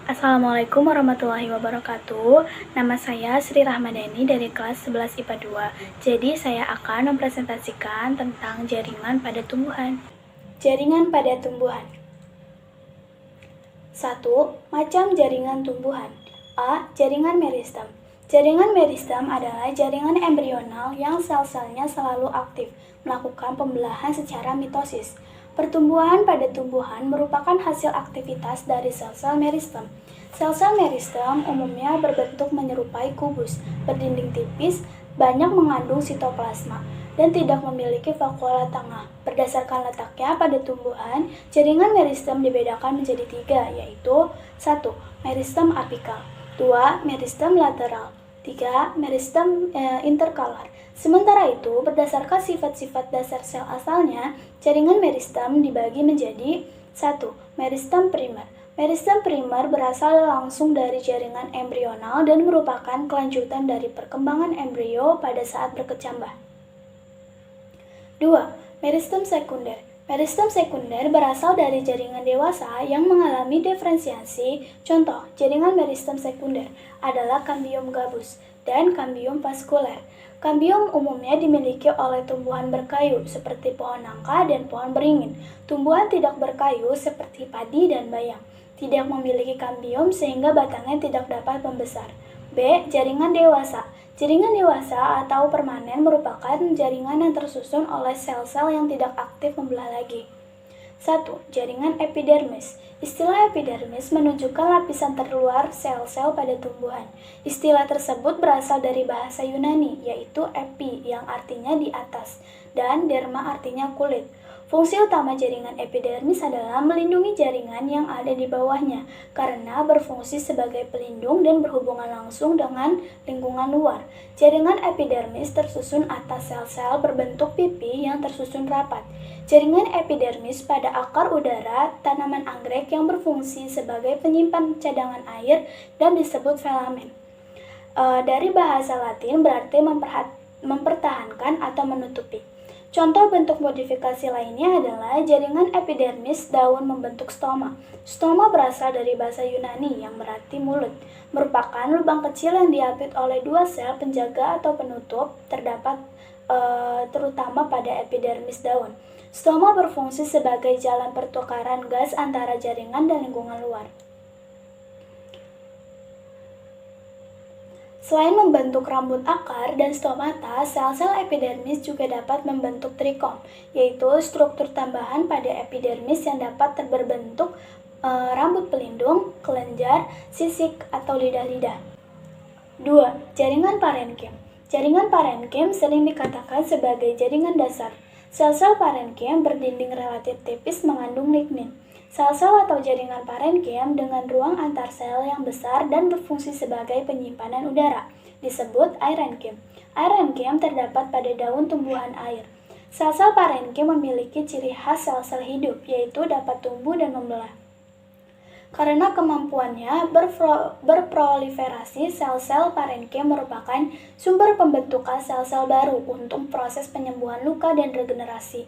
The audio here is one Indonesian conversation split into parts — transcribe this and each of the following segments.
Assalamualaikum warahmatullahi wabarakatuh. Nama saya Sri Rahmadani dari kelas 11 IPA 2. Jadi saya akan mempresentasikan tentang jaringan pada tumbuhan. Jaringan pada tumbuhan. 1. Macam jaringan tumbuhan. A. Jaringan meristem. Jaringan meristem adalah jaringan embrional yang sel-selnya selalu aktif, melakukan pembelahan secara mitosis. Pertumbuhan pada tumbuhan merupakan hasil aktivitas dari sel-sel meristem. Sel-sel meristem umumnya berbentuk menyerupai kubus, berdinding tipis, banyak mengandung sitoplasma, dan tidak memiliki vakuola tengah. Berdasarkan letaknya pada tumbuhan, jaringan meristem dibedakan menjadi 3, yaitu 1. Meristem apikal, 2. Meristem lateral, 3. Meristem interkalar. Sementara itu, berdasarkan sifat-sifat dasar sel asalnya, jaringan meristem dibagi menjadi 1. Meristem primer. Meristem primer berasal langsung dari jaringan embrional dan merupakan kelanjutan dari perkembangan embrio pada saat berkecambah. 2. Meristem sekunder. Meristem sekunder berasal dari jaringan dewasa yang mengalami diferensiasi. Contoh, jaringan meristem sekunder adalah kambium gabus dan kambium vaskuler. Kambium umumnya dimiliki oleh tumbuhan berkayu seperti pohon nangka dan pohon beringin. Tumbuhan tidak berkayu seperti padi dan bayam tidak memiliki kambium sehingga batangnya tidak dapat membesar. B. Jaringan dewasa. Jaringan dewasa atau permanen merupakan jaringan yang tersusun oleh sel-sel yang tidak aktif membelah lagi. 1. Jaringan epidermis. Istilah epidermis menunjukkan lapisan terluar sel-sel pada tumbuhan. Istilah tersebut berasal dari bahasa Yunani, yaitu epi yang artinya di atas, dan derma artinya kulit. Fungsi utama jaringan epidermis adalah melindungi jaringan yang ada di bawahnya karena berfungsi sebagai pelindung dan berhubungan langsung dengan lingkungan luar. Jaringan epidermis tersusun atas sel-sel berbentuk pipi yang tersusun rapat. Jaringan epidermis pada akar udara tanaman anggrek yang berfungsi sebagai penyimpan cadangan air dan disebut filamen. Dari bahasa Latin berarti mempertahankan atau menutupi. Contoh bentuk modifikasi lainnya adalah jaringan epidermis daun membentuk stoma. Stoma berasal dari bahasa Yunani yang berarti mulut, merupakan lubang kecil yang diapit oleh dua sel penjaga atau penutup terdapat terutama pada epidermis daun. Stoma berfungsi sebagai jalan pertukaran gas antara jaringan dan lingkungan luar. Selain membentuk rambut akar dan stomata, sel-sel epidermis juga dapat membentuk trikom, yaitu struktur tambahan pada epidermis yang dapat berbentuk rambut pelindung, kelenjar, sisik, atau lidah-lidah. 2. Jaringan parenkim. Jaringan parenkim sering dikatakan sebagai jaringan dasar. Sel-sel parenkim berdinding relatif tipis mengandung lignin. Sel-sel atau jaringan parenkim dengan ruang antar sel yang besar dan berfungsi sebagai penyimpanan udara disebut aerenkim. Aerenkim terdapat pada daun tumbuhan air. Sel-sel parenkim memiliki ciri khas sel-sel hidup, yaitu dapat tumbuh dan membelah. Karena kemampuannya berproliferasi, sel-sel parenkim merupakan sumber pembentukan sel-sel baru untuk proses penyembuhan luka dan regenerasi.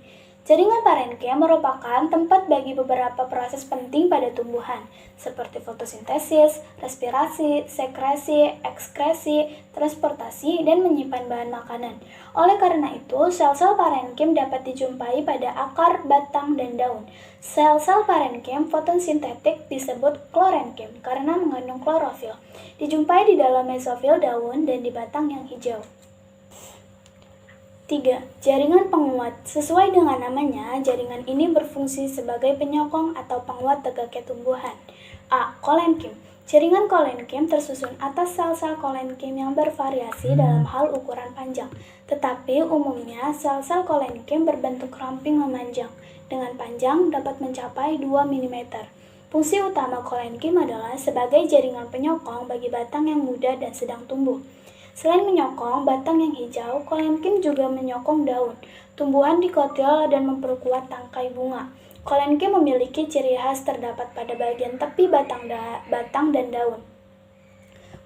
Jaringan parenkim merupakan tempat bagi beberapa proses penting pada tumbuhan, seperti fotosintesis, respirasi, sekresi, ekskresi, transportasi, dan menyimpan bahan makanan. Oleh karena itu, sel-sel parenkim dapat dijumpai pada akar, batang, dan daun. Sel-sel parenkim fotosintetik disebut klorenkim karena mengandung klorofil. Dijumpai di dalam mesofil daun dan di batang yang hijau. 3. Jaringan penguat. Sesuai dengan namanya, jaringan ini berfungsi sebagai penyokong atau penguat tegaknya tumbuhan. A. Kolenkim. Jaringan kolenkim tersusun atas sel-sel kolenkim yang bervariasi dalam hal ukuran panjang, tetapi umumnya sel-sel kolenkim berbentuk ramping memanjang, dengan panjang dapat mencapai 2 mm. Fungsi utama kolenkim adalah sebagai jaringan penyokong bagi batang yang muda dan sedang tumbuh. Selain menyokong batang yang hijau, kolenkim juga menyokong daun, tumbuhan dikotil dan memperkuat tangkai bunga. Kolenkim memiliki ciri khas terdapat pada bagian tepi batang dan daun.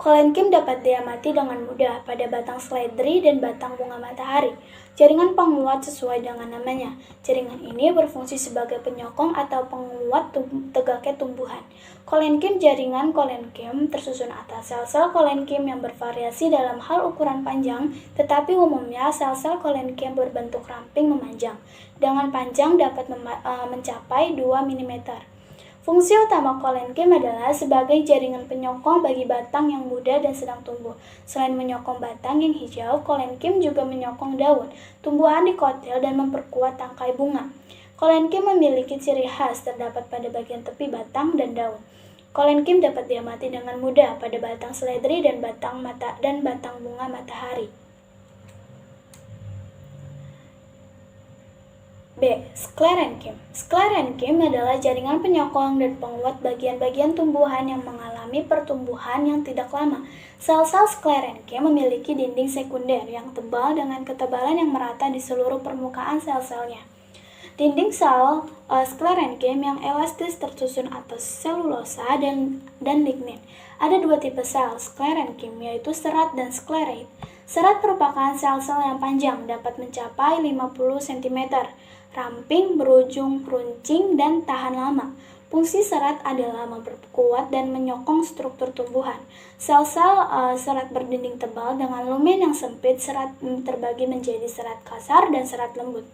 Kolenkim dapat diamati dengan mudah pada batang seledri dan batang bunga matahari. Jaringan penguat sesuai dengan namanya. Jaringan ini berfungsi sebagai penyokong atau penguat tegaknya tumbuhan. Kolenkim jaringan kolenkim tersusun atas sel-sel kolenkim yang bervariasi dalam hal ukuran panjang, tetapi umumnya sel-sel kolenkim berbentuk ramping memanjang, dengan panjang dapat mencapai 2 mm. Fungsi utama kolenkim adalah sebagai jaringan penyokong bagi batang yang muda dan sedang tumbuh. Selain menyokong batang yang hijau, kolenkim juga menyokong daun, tumbuhan di kotil dan memperkuat tangkai bunga. Kolenkim memiliki ciri khas terdapat pada bagian tepi batang dan daun. Kolenkim dapat diamati dengan mudah pada batang seledri dan batang bunga matahari. B. Sklerenkim. Sklerenkim adalah jaringan penyokong dan penguat bagian-bagian tumbuhan yang mengalami pertumbuhan yang tidak lama. Sel-sel sklerenkim memiliki dinding sekunder yang tebal dengan ketebalan yang merata di seluruh permukaan sel-selnya. Dinding sel sklerenkim yang elastis tersusun atas selulosa dan lignin. Ada dua tipe sel sklerenkim, yaitu serat dan sklereid. Serat merupakan sel-sel yang panjang, dapat mencapai 50 cm, ramping, berujung runcing, dan tahan lama. Fungsi serat adalah memperkuat dan menyokong struktur tumbuhan. Sel-sel serat berdinding tebal dengan lumen yang sempit. Serat terbagi menjadi serat kasar dan serat lembut.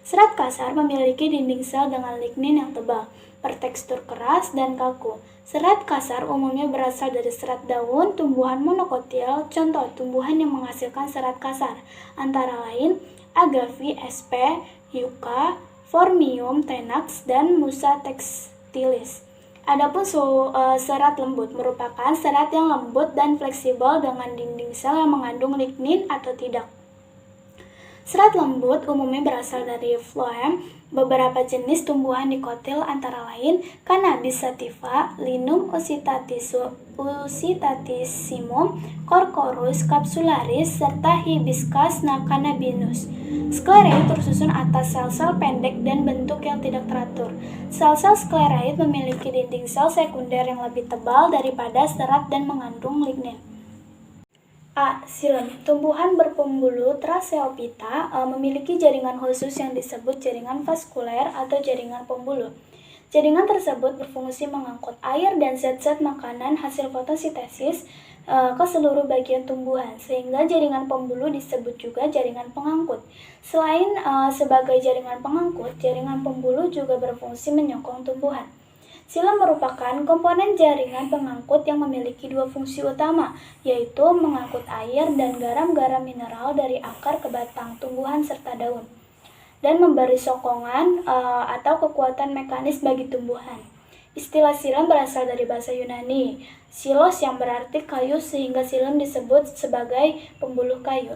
Serat kasar memiliki dinding sel dengan lignin yang tebal, bertekstur keras dan kaku. Serat kasar umumnya berasal dari serat daun tumbuhan monokotil. Contoh tumbuhan yang menghasilkan serat kasar antara lain Agave sp, Yucca, Phormium tenax, dan Musa textilis. Adapun serat lembut merupakan serat yang lembut dan fleksibel dengan dinding sel yang mengandung lignin atau tidak. Serat lembut umumnya berasal dari phloem. Beberapa jenis tumbuhan di kotil antara lain Cannabis sativa, Linum usitatissimum, Corchorus capsularis, serta Hibiscus cannabinus. Sklereid tersusun atas sel-sel pendek dan bentuk yang tidak teratur. Sel-sel sklereid memiliki dinding sel sekunder yang lebih tebal daripada serat dan mengandung lignin. A. Xilem. Tumbuhan berpembuluh Tracheophyta memiliki jaringan khusus yang disebut jaringan vaskuler atau jaringan pembuluh. Jaringan tersebut berfungsi mengangkut air dan zat-zat makanan hasil fotosintesis ke seluruh bagian tumbuhan, sehingga jaringan pembuluh disebut juga jaringan pengangkut. Selain sebagai jaringan pengangkut, jaringan pembuluh juga berfungsi menyokong tumbuhan. Xilem merupakan komponen jaringan pengangkut yang memiliki dua fungsi utama, yaitu mengangkut air dan garam-garam mineral dari akar ke batang tumbuhan serta daun, dan memberi sokongan atau kekuatan mekanis bagi tumbuhan. Istilah xilem berasal dari bahasa Yunani, xilos yang berarti kayu, sehingga xilem disebut sebagai pembuluh kayu.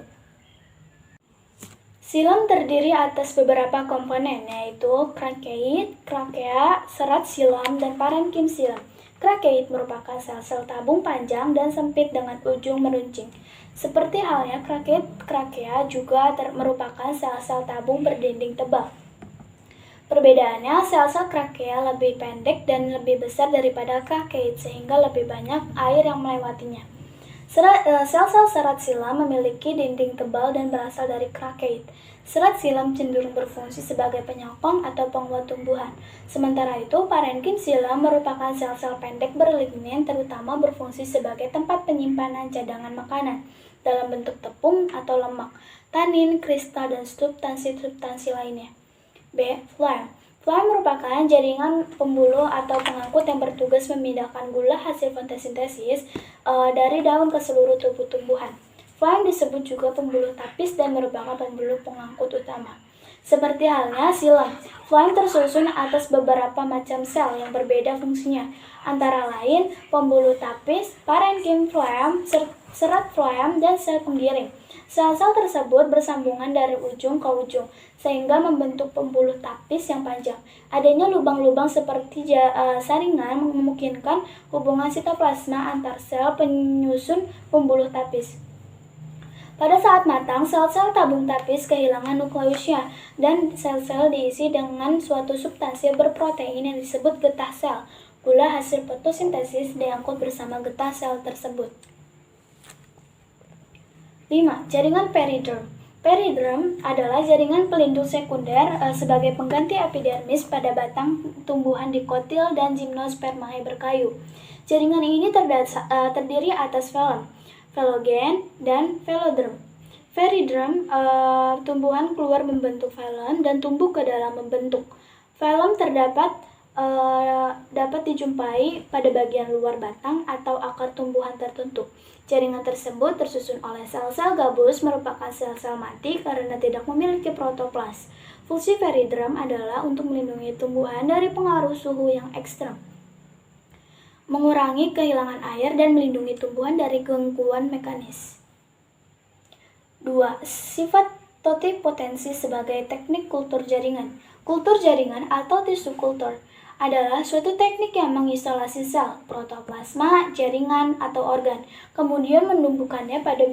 Xilem terdiri atas beberapa komponen, yaitu krakeid, krakea, serat xilem, dan parenkim xilem. Krakeid merupakan sel-sel tabung panjang dan sempit dengan ujung meruncing. Seperti halnya krakeid, krakea juga merupakan sel-sel tabung berdinding tebal. Perbedaannya, sel-sel krakea lebih pendek dan lebih besar daripada krakeid, sehingga lebih banyak air yang melewatinya. Sel-sel serat xilem memiliki dinding tebal dan berasal dari krakeid. Serat xilem cenderung berfungsi sebagai penyokong atau penguat tumbuhan. Sementara itu, parenkim xilem merupakan sel-sel pendek berlignin, terutama berfungsi sebagai tempat penyimpanan cadangan makanan dalam bentuk tepung atau lemak, tanin, kristal, dan substansi-substansi lainnya. B. Phloem. Phloem merupakan jaringan pembuluh atau pengangkut yang bertugas memindahkan gula hasil fotosintesis dari daun ke seluruh tubuh tumbuhan. Phloem disebut juga pembuluh tapis dan merupakan pembuluh pengangkut utama. Seperti halnya xilem, phloem tersusun atas beberapa macam sel yang berbeda fungsinya, antara lain pembuluh tapis, parenkim phloem, serat phloem, dan sel penggiring. Sel-sel tersebut bersambungan dari ujung ke ujung, sehingga membentuk pembuluh tapis yang panjang. Adanya lubang-lubang seperti saringan memungkinkan hubungan sitoplasma antar sel penyusun pembuluh tapis. Pada saat matang, sel-sel tabung tapis kehilangan nukleusnya, dan sel-sel diisi dengan suatu substansi berprotein yang disebut getah sel. Gula hasil fotosintesis diangkut bersama getah sel tersebut. 5. Jaringan periderm. Periderm adalah jaringan pelindung sekunder sebagai pengganti epidermis pada batang tumbuhan dikotil dan gimnospermae berkayu. Jaringan ini terdiri atas velum, velogen, dan velodrem. Periderm tumbuhan keluar membentuk velum dan tumbuh ke dalam membentuk. Velum dapat dijumpai pada bagian luar batang atau akar tumbuhan tertentu. Jaringan tersebut tersusun oleh sel-sel gabus merupakan sel-sel mati karena tidak memiliki protoplas. Fungsi periderm adalah untuk melindungi tumbuhan dari pengaruh suhu yang ekstrem, mengurangi kehilangan air, dan melindungi tumbuhan dari gangguan mekanis. 2. Sifat totipotensi sebagai teknik kultur jaringan. Kultur jaringan atau tisu kultur adalah suatu teknik yang mengisolasi sel, protoplasma, jaringan, atau organ, kemudian menumbuhkannya pada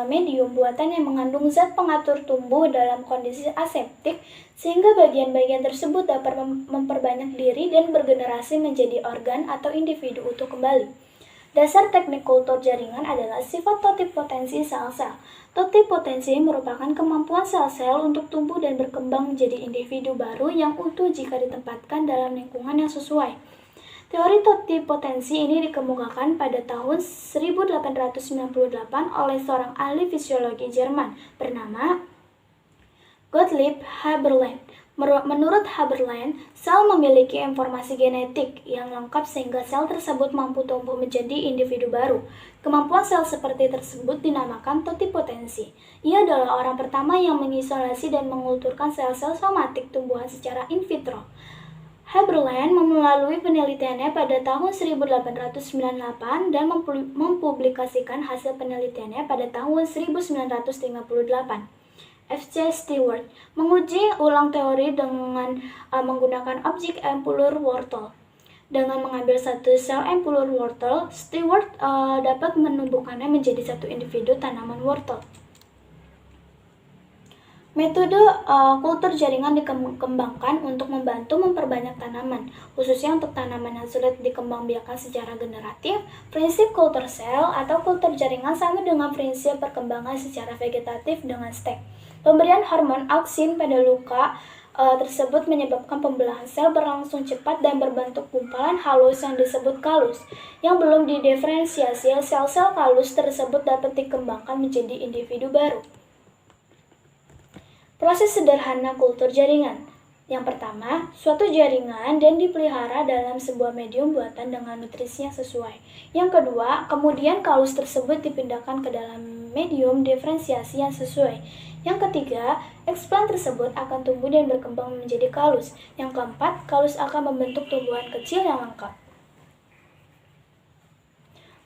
medium buatan yang mengandung zat pengatur tumbuh dalam kondisi aseptik, sehingga bagian-bagian tersebut dapat memperbanyak diri dan bergenerasi menjadi organ atau individu utuh kembali. Dasar teknik kultur jaringan adalah sifat totipotensi sel-sel. Totipotensi merupakan kemampuan sel-sel untuk tumbuh dan berkembang menjadi individu baru yang utuh jika ditempatkan dalam lingkungan yang sesuai. Teori totipotensi ini dikemukakan pada tahun 1898 oleh seorang ahli fisiologi Jerman bernama Gottlieb Haberland. Menurut Haberland, sel memiliki informasi genetik yang lengkap sehingga sel tersebut mampu tumbuh menjadi individu baru. Kemampuan sel seperti tersebut dinamakan totipotensi. Ia adalah orang pertama yang mengisolasi dan mengkulturkan sel-sel somatik tumbuhan secara in vitro. Haberland melalui penelitiannya pada tahun 1898 dan mempublikasikan hasil penelitiannya pada tahun 1958. F.C. Stewart menguji ulang teori dengan menggunakan objek empulur wortel. Dengan mengambil satu sel empulur wortel, Stewart dapat menumbuhkannya menjadi satu individu tanaman wortel. Metode kultur jaringan dikembangkan untuk membantu memperbanyak tanaman, khususnya untuk tanaman yang sulit dikembangbiakan secara generatif. Prinsip kultur sel atau kultur jaringan sama dengan prinsip perkembangan secara vegetatif dengan stek. Pemberian hormon auksin pada luka tersebut menyebabkan pembelahan sel berlangsung cepat dan berbentuk gumpalan halus yang disebut kalus. Yang belum didiferensiasi, sel-sel kalus tersebut dapat dikembangkan menjadi individu baru. Proses sederhana kultur jaringan. Yang pertama, suatu jaringan dan dipelihara dalam sebuah medium buatan dengan nutrisi yang sesuai. Yang kedua, kemudian kalus tersebut dipindahkan ke dalam medium diferensiasi yang sesuai. Yang ketiga, eksplan tersebut akan tumbuh dan berkembang menjadi kalus. Yang keempat, kalus akan membentuk tumbuhan kecil yang lengkap.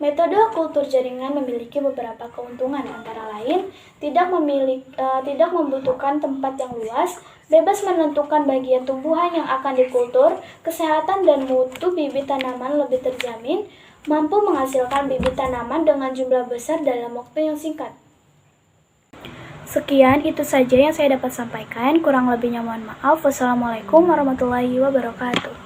Metode kultur jaringan memiliki beberapa keuntungan, antara lain tidak membutuhkan tempat yang luas, bebas menentukan bagian tumbuhan yang akan dikultur, kesehatan dan mutu bibit tanaman lebih terjamin, mampu menghasilkan bibit tanaman dengan jumlah besar dalam waktu yang singkat. Sekian, itu saja yang saya dapat sampaikan. Kurang lebihnya mohon maaf. Wassalamualaikum warahmatullahi wabarakatuh.